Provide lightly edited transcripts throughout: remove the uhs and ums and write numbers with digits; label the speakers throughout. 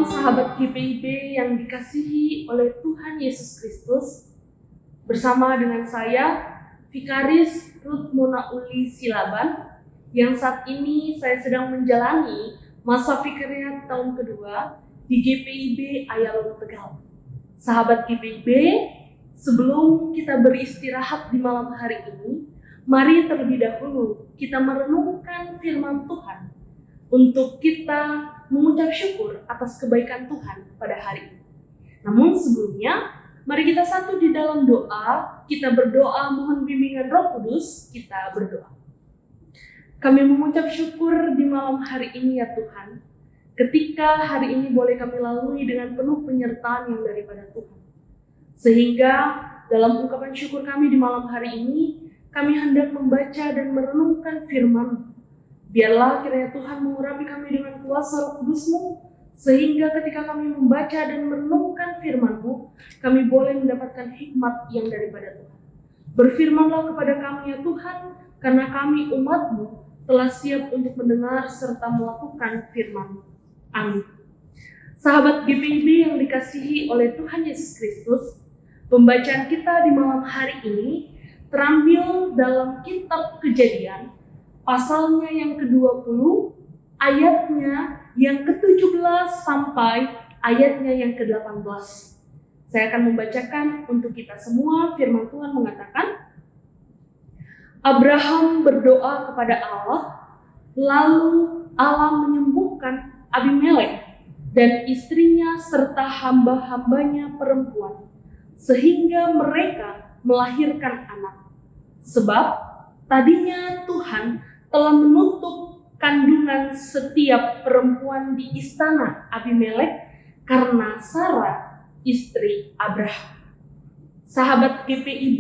Speaker 1: Shalom sahabat GPIB yang dikasihi oleh Tuhan Yesus Kristus. Bersama dengan saya, Vikaris Ruth Mona Uli Silaban, yang saat ini saya sedang menjalani masa vikariat tahun kedua di GPIB Ayalon Tegal. Sahabat GPIB, sebelum kita beristirahat di malam hari ini, mari terlebih dahulu kita merenungkan firman Tuhan untuk kita mengucap syukur atas kebaikan Tuhan pada hari ini. Namun sebelumnya, mari kita satu di dalam doa, kita berdoa mohon bimbingan Roh Kudus, kita berdoa. Kami mengucap syukur di malam hari ini ya Tuhan, ketika hari ini boleh kami lalui dengan penuh penyertaan yang daripada Tuhan. Sehingga dalam ungkapan syukur kami di malam hari ini, kami hendak membaca dan merenungkan firman-Mu. Biarlah kiranya Tuhan mengurapi kami dengan kuasa Roh Kudus-Mu, sehingga ketika kami membaca dan merenungkan firman-Mu, kami boleh mendapatkan hikmat yang daripada Tuhan. Berfirmanlah kepada kami ya Tuhan, karena kami umat-Mu telah siap untuk mendengar serta melakukan firman-Mu. Amin. Sahabat GPIB yang dikasihi oleh Tuhan Yesus Kristus, pembacaan kita di malam hari ini terambil dalam kitab Kejadian, pasalnya yang ke-20, ayatnya yang ke-17 sampai ayatnya yang ke-18. Saya akan membacakan untuk kita semua. Firman Tuhan mengatakan, Abraham berdoa kepada Allah, lalu Allah menyembuhkan Abimelek dan istrinya serta hamba-hambanya perempuan, sehingga mereka melahirkan anak. Sebab tadinya Tuhan telah menutup kandungan setiap perempuan di istana Abimelek karena Sarah, istri Abraham. Sahabat GPIB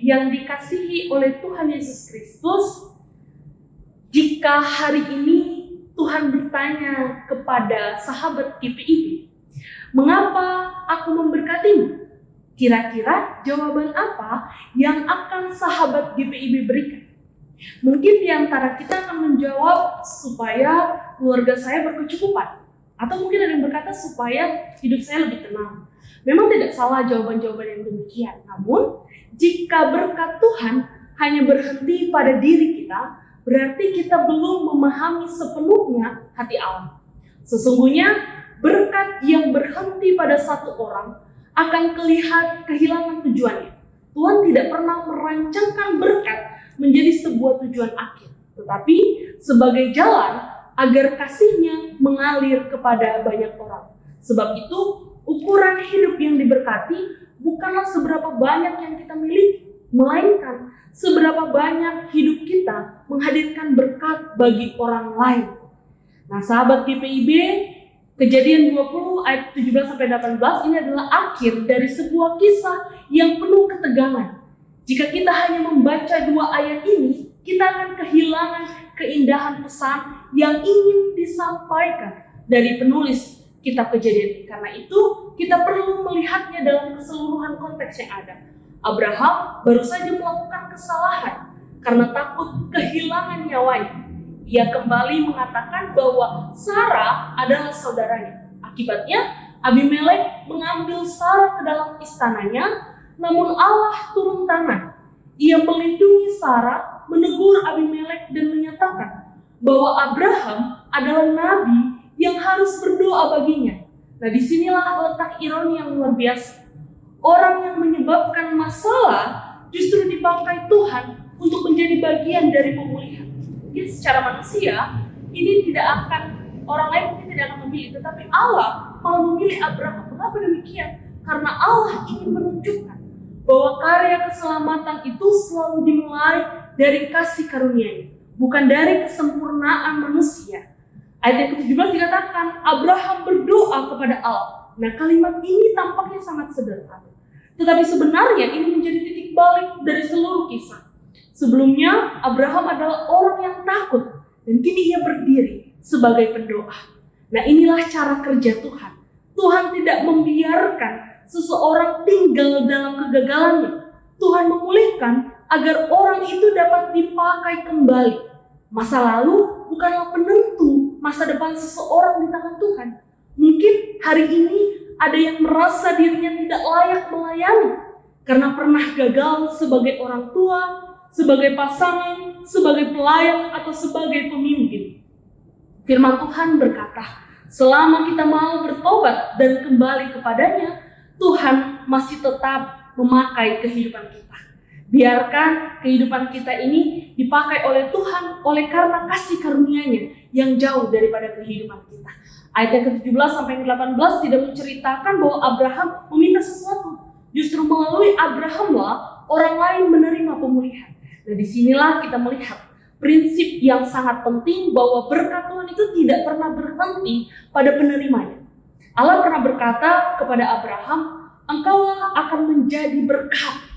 Speaker 1: yang dikasihi oleh Tuhan Yesus Kristus, jika hari ini Tuhan bertanya kepada sahabat GPIB, mengapa aku memberkatimu? Kira-kira jawaban apa yang akan sahabat GPIB berikan? Mungkin di antara kita akan menjawab supaya keluarga saya berkecukupan. Atau mungkin ada yang berkata supaya hidup saya lebih tenang. Memang tidak salah jawaban-jawaban yang demikian. Namun, jika berkat Tuhan hanya berhenti pada diri kita, berarti kita belum memahami sepenuhnya hati Allah. Sesungguhnya, berkat yang berhenti pada satu orang akan kehilangan tujuannya. Tuhan tidak pernah merancangkan berkat menjadi sebuah tujuan akhir, tetapi sebagai jalan agar kasih-Nya mengalir kepada banyak orang. Sebab itu, ukuran hidup yang diberkati bukanlah seberapa banyak yang kita miliki, melainkan seberapa banyak hidup kita menghadirkan berkat bagi orang lain. Nah, sahabat GPIB, Kejadian 20 ayat 17-18 ini adalah akhir dari sebuah kisah yang penuh ketegangan. Jika kita hanya membaca dua ayat ini, kita akan kehilangan keindahan pesan yang ingin disampaikan dari penulis kitab Kejadian. Karena itu, kita perlu melihatnya dalam keseluruhan konteks yang ada. Abraham baru saja melakukan kesalahan karena takut kehilangan nyawanya. Ia kembali mengatakan bahwa Sarah adalah saudaranya. Akibatnya, Abimelek mengambil Sarah ke dalam istananya, namun Allah turun tangan. Ia melindungi Sarah, menegur Abimelek dan menyatakan bahwa Abraham adalah nabi yang harus berdoa baginya. Nah, disinilah letak ironi yang luar biasa. Orang yang menyebabkan masalah justru dipakai Tuhan untuk menjadi bagian dari pemulihan. Mungkin secara manusia ini orang lain mungkin tidak akan memilih, tetapi Allah malah memilih Abraham. Mengapa demikian? Karena Allah ingin menunjukkan bahwa karya keselamatan itu selalu dimulai dari kasih karunia-Nya, bukan dari kesempurnaan manusia. Ayat yang ke-17 dikatakan Abraham berdoa kepada Allah. Nah, kalimat ini tampaknya sangat sederhana, tetapi sebenarnya ini menjadi titik balik dari seluruh kisah. Sebelumnya, Abraham adalah orang yang takut, dan kini ia berdiri sebagai pendoa. Nah, inilah cara kerja Tuhan. Tuhan tidak membiarkan seseorang tinggal dalam kegagalannya. Tuhan memulihkan agar orang itu dapat dipakai kembali. Masa lalu bukanlah penentu masa depan seseorang di tangan Tuhan. Mungkin hari ini ada yang merasa dirinya tidak layak melayani karena pernah gagal sebagai orang tua, sebagai pasangan, sebagai pelayan, atau sebagai pemimpin. Firman Tuhan berkata, selama kita mau bertobat dan kembali kepadanya, Tuhan masih tetap memakai kehidupan kita. Biarkan kehidupan kita ini dipakai oleh Tuhan oleh karena kasih karunia-Nya yang jauh daripada kehidupan kita. Ayat yang ke-17 sampai yang ke-18 tidak menceritakan bahwa Abraham meminta sesuatu. Justru melalui Abrahamlah orang lain menerima pemulihan. Nah, disinilah kita melihat prinsip yang sangat penting bahwa berkat Tuhan itu tidak pernah berhenti pada penerimanya. Allah pernah berkata kepada Abraham, engkaulah akan menjadi berkat.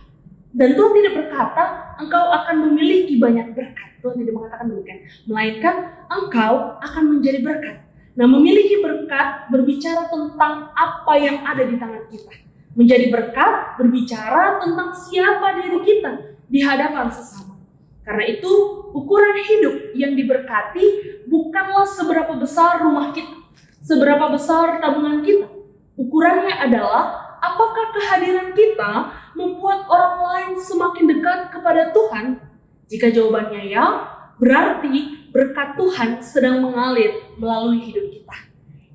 Speaker 1: Dan Tuhan tidak berkata, engkau akan memiliki banyak berkat. Tuhan tidak mengatakan demikian. Melainkan, engkau akan menjadi berkat. Nah, memiliki berkat berbicara tentang apa yang ada di tangan kita. Menjadi berkat berbicara tentang siapa diri kita di hadapan sesama. Karena itu, ukuran hidup yang diberkati bukanlah seberapa besar rumah kita, seberapa besar tabungan kita. Ukurannya adalah apakah kehadiran kita membuat orang lain semakin dekat kepada Tuhan? Jika jawabannya ya, berarti berkat Tuhan sedang mengalir melalui hidup kita.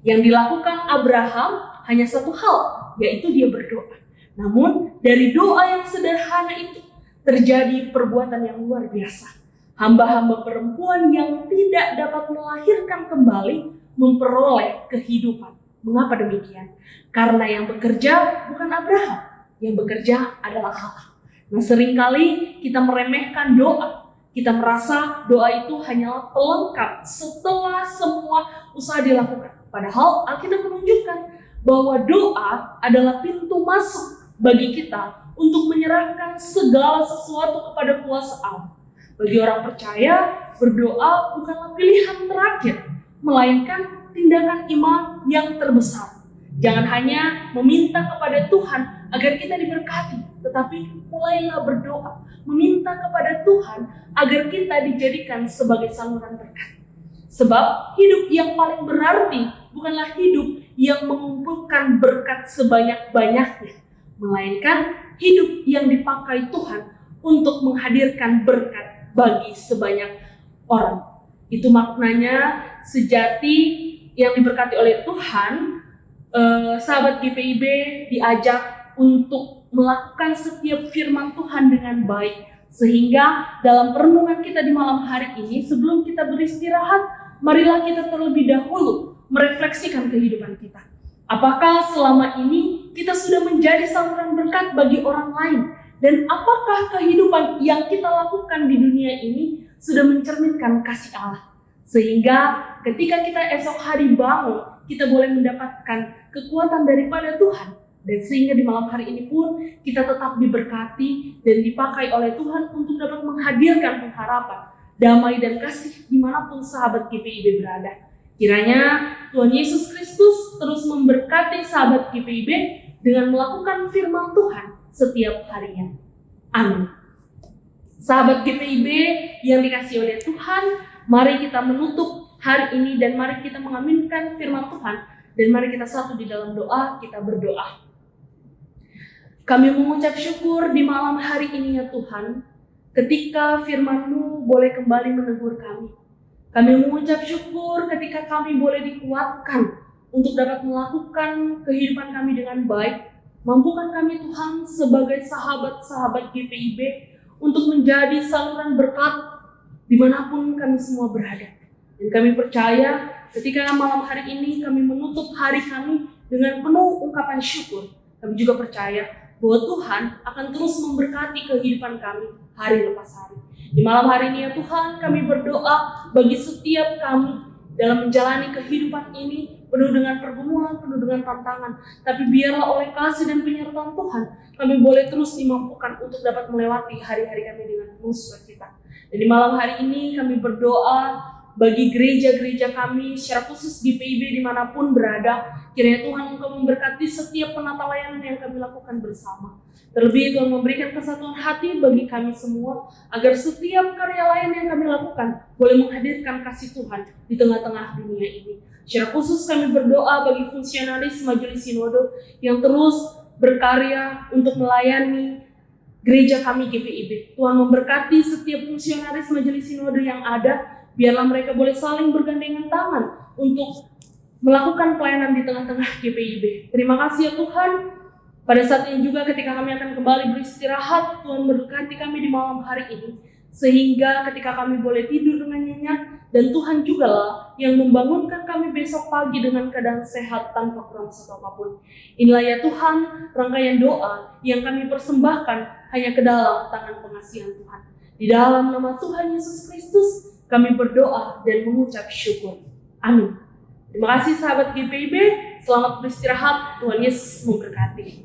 Speaker 1: Yang dilakukan Abraham hanya satu hal, yaitu dia berdoa. Namun dari doa yang sederhana itu terjadi perbuatan yang luar biasa. Hamba-hamba perempuan yang tidak dapat melahirkan kembali memperoleh kehidupan. Mengapa demikian? Karena yang bekerja bukan Abraham, yang bekerja adalah Allah. Nah, seringkali kita meremehkan doa. Kita merasa doa itu hanyalah pelengkap setelah semua usaha dilakukan. Padahal Alkitab menunjukkan bahwa doa adalah pintu masuk bagi kita untuk menyerahkan segala sesuatu kepada kuasa Allah. Bagi orang percaya, berdoa bukanlah pilihan terakhir, melainkan tindakan iman yang terbesar. Jangan hanya meminta kepada Tuhan agar kita diberkati, tetapi mulailah berdoa, meminta kepada Tuhan agar kita dijadikan sebagai saluran berkat. Sebab hidup yang paling berarti bukanlah hidup yang mengumpulkan berkat sebanyak-banyaknya, melainkan hidup yang dipakai Tuhan untuk menghadirkan berkat bagi sebanyak orang. Itu maknanya sejati yang diberkati oleh Tuhan. Sahabat GPIB diajak untuk melakukan setiap firman Tuhan dengan baik, sehingga dalam perenungan kita di malam hari ini, sebelum kita beristirahat, marilah kita terlebih dahulu merefleksikan kehidupan kita. Apakah selama ini kita sudah menjadi saluran berkat bagi orang lain? Dan apakah kehidupan yang kita lakukan di dunia ini sudah mencerminkan kasih Allah? Sehingga ketika kita esok hari bangun, kita boleh mendapatkan kekuatan daripada Tuhan. Dan sehingga di malam hari ini pun kita tetap diberkati dan dipakai oleh Tuhan untuk dapat menghadirkan pengharapan, damai dan kasih dimanapun sahabat GPIB berada. Kiranya Tuhan Yesus Kristus terus memberkati sahabat GPIB dengan melakukan firman Tuhan setiap harinya. Amin. Sahabat GPIB yang dikasihi oleh Tuhan, mari kita menutup hari ini dan mari kita mengaminkan firman Tuhan. Dan mari kita satu di dalam doa, kita berdoa. Kami mengucap syukur di malam hari ini ya Tuhan, ketika firman-Mu boleh kembali menegur kami. Kami mengucap syukur ketika kami boleh dikuatkan untuk dapat melakukan kehidupan kami dengan baik. Mampukan kami Tuhan sebagai sahabat-sahabat GPIB untuk menjadi saluran berkat dimanapun kami semua berada. Dan kami percaya ketika malam hari ini kami menutup hari kami dengan penuh ungkapan syukur, kami juga percaya bahwa Tuhan akan terus memberkati kehidupan kami hari lepas hari. Di malam hari ini ya Tuhan, kami berdoa bagi setiap kami dalam menjalani kehidupan ini penuh dengan pergumulan, penuh dengan tantangan. Tapi biarlah oleh kasih dan penyertaan Tuhan, kami boleh terus dimampukan untuk dapat melewati hari-hari kami dengan penuh sukacita. Dan di malam hari ini kami berdoa bagi gereja-gereja kami, secara khusus GPIB dimanapun berada. Kiranya Tuhan Engkau memberkati setiap penata layanan yang kami lakukan bersama. Terlebih Tuhan memberikan kesatuan hati bagi kami semua, agar setiap karya lain yang kami lakukan boleh menghadirkan kasih Tuhan di tengah-tengah dunia ini. Secara khusus kami berdoa bagi fungsionaris Majelis Sinode yang terus berkarya untuk melayani gereja kami GPIB. Tuhan memberkati setiap fungsionaris Majelis Sinode yang ada, biarlah mereka boleh saling bergandengan tangan untuk melakukan pelayanan di tengah-tengah GPIB. Terima kasih ya Tuhan. Pada saat ini juga ketika kami akan kembali beristirahat, Tuhan berkati kami di malam hari ini. Sehingga ketika kami boleh tidur dengan nyenyak, dan Tuhan juga lah yang membangunkan kami besok pagi dengan keadaan sehat tanpa kurang satu apapun. Inilah ya Tuhan, rangkaian doa yang kami persembahkan hanya ke dalam tangan pengasihan Tuhan. Di dalam nama Tuhan Yesus Kristus, kami berdoa dan mengucap syukur. Amin. Terima kasih sahabat GPIB, selamat beristirahat, Tuhan Yesus memberkati.